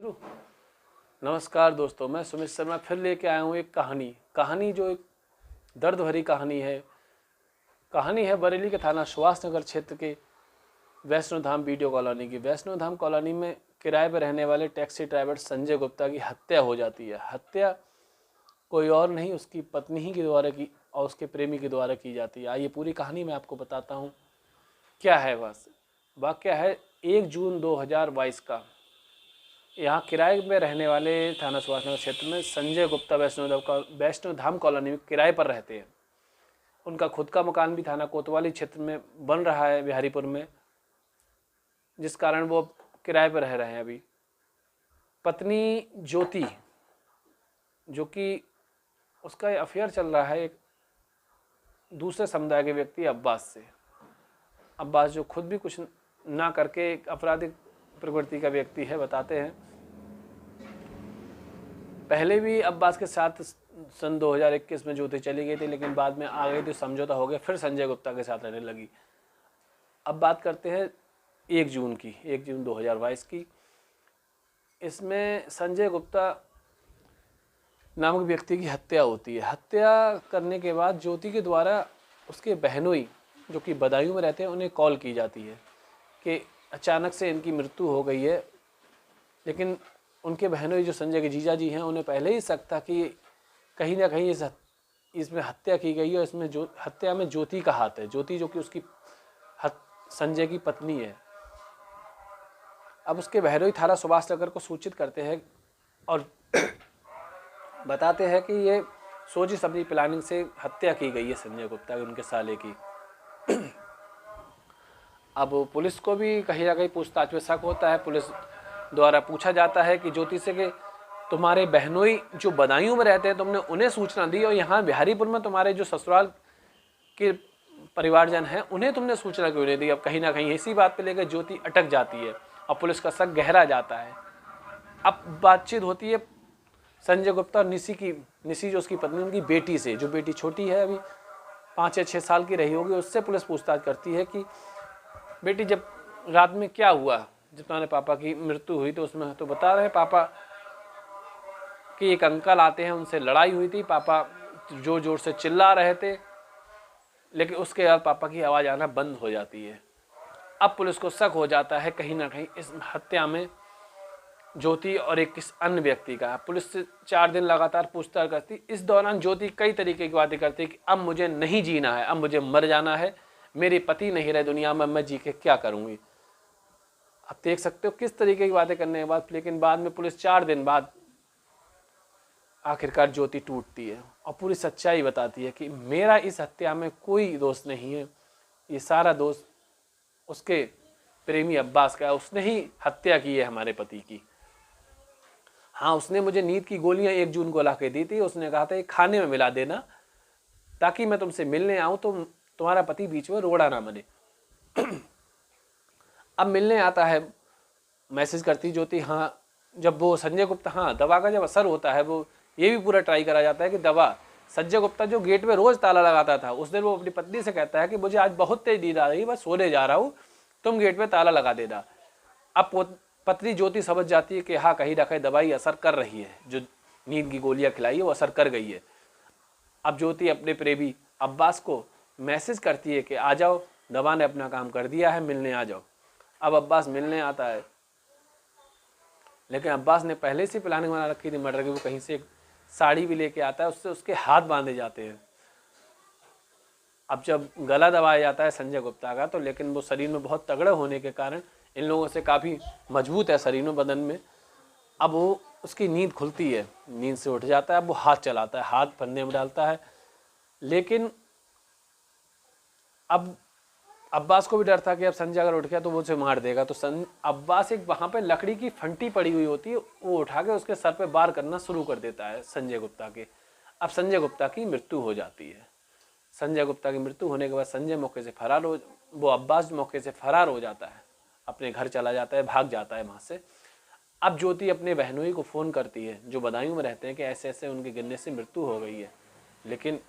चालू। नमस्कार दोस्तों, मैं सुमित शर्मा फिर लेके आया हूँ एक कहानी जो एक दर्द भरी कहानी है बरेली के थाना सुभाष नगर क्षेत्र के वैष्णो धाम वीडियो कॉलोनी की। वैष्णो धाम कॉलोनी में किराए पर रहने वाले टैक्सी ड्राइवर संजय गुप्ता की हत्या हो जाती है। हत्या कोई और नहीं, उसकी पत्नी ही के द्वारा की और उसके प्रेमी के द्वारा की जाती है। आइए पूरी कहानी मैं आपको बताता हूँ क्या है। वाक़या है 1 जून 2022 का। यहाँ किराए में रहने वाले थाना सुभाष नगर क्षेत्र में संजय गुप्ता वैष्णो धाम कॉलोनी में किराए पर रहते हैं। उनका खुद का मकान भी थाना कोतवाली क्षेत्र में बन रहा है बिहारीपुर में, जिस कारण वो किराए पर रह रहे हैं अभी। पत्नी ज्योति, जो कि उसका अफेयर चल रहा है एक दूसरे समुदाय के व्यक्ति अब्बास से। अब्बास जो खुद भी कुछ ना करके एक आपराधिक प्रवृत्ति का व्यक्ति है, बताते हैं। पहले भी अब्बास के साथ सन 2021 में ज्योति चली गई थी, लेकिन बाद में आ गई तो समझौता हो गया, फिर संजय गुप्ता के साथ रहने लगी। अब बात करते हैं 1 जून 2022 की। इसमें संजय गुप्ता नामक व्यक्ति की हत्या होती है। हत्या करने के बाद ज्योति के द्वारा उसके बहनोई, जो कि बदायूं में रहते हैं, उन्हें कॉल की जाती है कि अचानक से इनकी मृत्यु हो गई है। लेकिन उनके बहनोई जो संजय के जीजा जी हैं, उन्हें पहले ही शक था कि कहीं ना कहीं इसमें हत्या की गई है। इसमें हत्या में ज्योति का हाथ है। ज्योति जो कि उसकी संजय की पत्नी है। अब उसके बहनोई थाना सुभाष नगर को सूचित करते हैं और बताते हैं कि ये सोची समझी प्लानिंग से हत्या की गई है संजय गुप्ता की, उनके साले की। अब पुलिस को भी कहीं ना कहीं पूछताछ में शक होता है। पुलिस द्वारा पूछा जाता है कि ज्योति से कि तुम्हारे बहनोई जो बदायूं में रहते हैं, तुमने उन्हें सूचना दी, और यहाँ बिहारीपुर में तुम्हारे जो ससुराल के परिवारजन हैं, उन्हें तुमने सूचना क्यों नहीं दी। अब कहीं ना कहीं इसी बात पे लेकर ज्योति अटक जाती है और पुलिस का शक गहरा जाता है। अब बातचीत होती है संजय गुप्ता और निशी जो उसकी पत्नी, उनकी बेटी से, जो बेटी छोटी है, अभी 5 या 6 साल की रही होगी। उससे पुलिस पूछताछ करती है कि बेटी, जब रात में क्या हुआ जब तुम्हारे पापा की मृत्यु हुई, तो उसमें तो बता रहे पापा कि एक अंकल आते हैं, उनसे लड़ाई हुई थी, पापा जोर जोर से चिल्ला रहे थे, लेकिन उसके बाद पापा की आवाज़ आना बंद हो जाती है। अब पुलिस को शक हो जाता है कहीं ना कहीं इस हत्या में ज्योति और एक किस अन्य व्यक्ति का। पुलिस से 4 दिन लगातार पूछताछ करती। इस दौरान ज्योति कई तरीके की बातें करती कि अब मुझे नहीं जीना है, अब मुझे मर जाना है, मेरे पति नहीं रहे दुनिया में, मैं जी के क्या करूँगी। आप देख सकते हो किस तरीके की बातें करने के बाद। लेकिन बाद में पुलिस 4 दिन बाद आखिरकार ज्योति टूटती है और पूरी सच्चाई बताती है कि मेरा इस हत्या में कोई दोष नहीं है, ये सारा दोष उसके प्रेमी अब्बास का है। उसने ही हत्या की है हमारे पति की। हाँ, उसने मुझे नींद की गोलियां 1 जून को ला के दी थी। उसने कहा था ये खाने में मिला देना ताकि मैं तुमसे मिलने आऊँ तो तुम्हारा पति बीच में रोड़ा ना बने। अब मिलने आता है, मैसेज करती ज्योति। हाँ, जब वो संजय गुप्ता, हाँ, दवा का जब असर होता है, वो ये भी पूरा ट्राई करा जाता है कि दवा, संजय गुप्ता जो गेट में रोज ताला लगाता था, उस दिन वो अपनी पत्नी से कहता है कि मुझे आज बहुत तेज नींद आ रही है, मैं सोने जा रहा हूँ, तुम गेट में ताला लगा देना। अब पत्नी ज्योति समझ जाती है कि हाँ, कहीं ना कहीं दवाई असर कर रही है, जो नींद की गोलियां खिलाई है वो असर कर गई है। अब ज्योति अपने प्रेमी अब्बास को मैसेज करती है कि आ जाओ, दवा ने अपना काम कर दिया है, मिलने आ जाओ। अब अब्बास मिलने आता है, लेकिन अब्बास ने पहले से प्लानिंग बना रखी थी मर्डर की। वो कहीं से एक साड़ी भी लेके आता है, उससे उसके हाथ बांधे जाते हैं। अब जब गला दबाया जाता है संजय गुप्ता का, तो लेकिन वो शरीर में बहुत तगड़े होने के कारण इन लोगों से काफ़ी मजबूत है शरीर में, बदन में। अब वो उसकी नींद खुलती है, नींद से उठ जाता है। अब वो हाथ चलाता है, हाथ फंदे में डालता है, लेकिन अब अब्बास को भी डर था कि अब संजय अगर उठ गया तो वो उसे मार देगा। तो अब्बास एक वहाँ पे लकड़ी की फंटी पड़ी हुई होती है, वो उठा के उसके सर पे वार करना शुरू कर देता है संजय गुप्ता के। अब संजय गुप्ता की मृत्यु हो जाती है। संजय गुप्ता की मृत्यु होने के बाद संजय मौके से वो अब्बास मौके से फरार हो जाता है, अपने घर चला जाता है, भाग जाता है वहाँ से। अब ज्योति अपने बहनोई को फ़ोन करती है, जो बदायूं में रहते हैं, कि ऐसे ऐसे उनके गिरने से मृत्यु हो गई है। लेकिन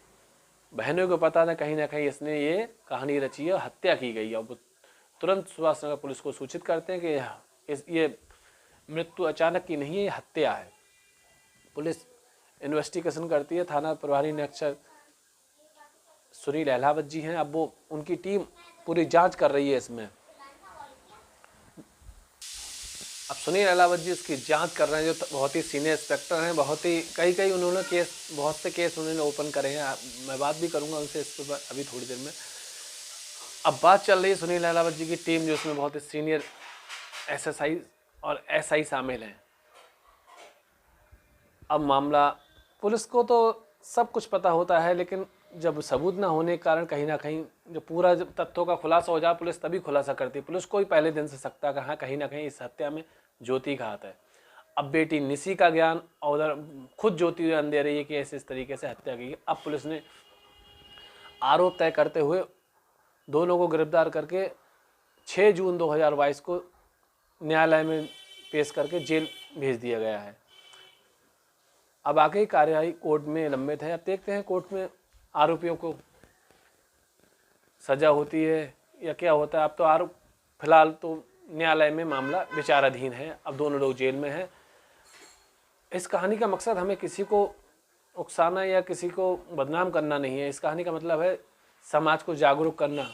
बहनों को पता था कहीं ना कहीं इसने ये कहानी रची है, हत्या की गई है। अब तुरंत सुभाष नगर पुलिस को सूचित करते हैं कि ये मृत्यु अचानक की नहीं है, ये हत्या है। पुलिस इन्वेस्टिगेशन करती है, थाना प्रभारी निरीक्षक सुनील अहलावत जी हैं, अब वो उनकी टीम पूरी जांच कर रही है इसमें। अब सुनील अहलावत जी उसकी जांच कर रहे हैं, जो बहुत ही सीनियर इंस्पेक्टर हैं, बहुत ही कई उन्होंने बहुत से केस उन्होंने ओपन करे हैं। मैं बात भी करूंगा उनसे इस पर अभी थोड़ी देर में। अब बात चल रही है सुनील अहलावत जी की टीम, जो उसमें बहुत ही सीनियर SSI और SI शामिल हैं। अब मामला, पुलिस को तो सब कुछ पता होता है, लेकिन जब सबूत ना होने के कारण कहीं ना कहीं जो पूरा जब तथ्यों का खुलासा हो जाए, पुलिस तभी खुलासा करती है। पुलिस को ही पहले दिन से सकता कहा कहीं ना कहीं इस हत्या में ज्योति का हाथ है। अब बेटी निशी का ज्ञान और उधर खुद ज्योति ज्ञान दे रही है कि ऐसे इस तरीके से हत्या की। अब पुलिस ने आरोप तय करते हुए दोनों को गिरफ्तार करके 6 जून 2022 को न्यायालय में पेश करके जेल भेज दिया गया है। अब आगे कार्यवाही कोर्ट में लंबित है। अब देखते हैं कोर्ट में आरोपियों को सजा होती है या क्या होता है। अब तो आरोप फिलहाल तो न्यायालय में मामला विचाराधीन है, अब दोनों लोग जेल में हैं। इस कहानी का मकसद हमें किसी को उकसाना या किसी को बदनाम करना नहीं है। इस कहानी का मतलब है समाज को जागरूक करना,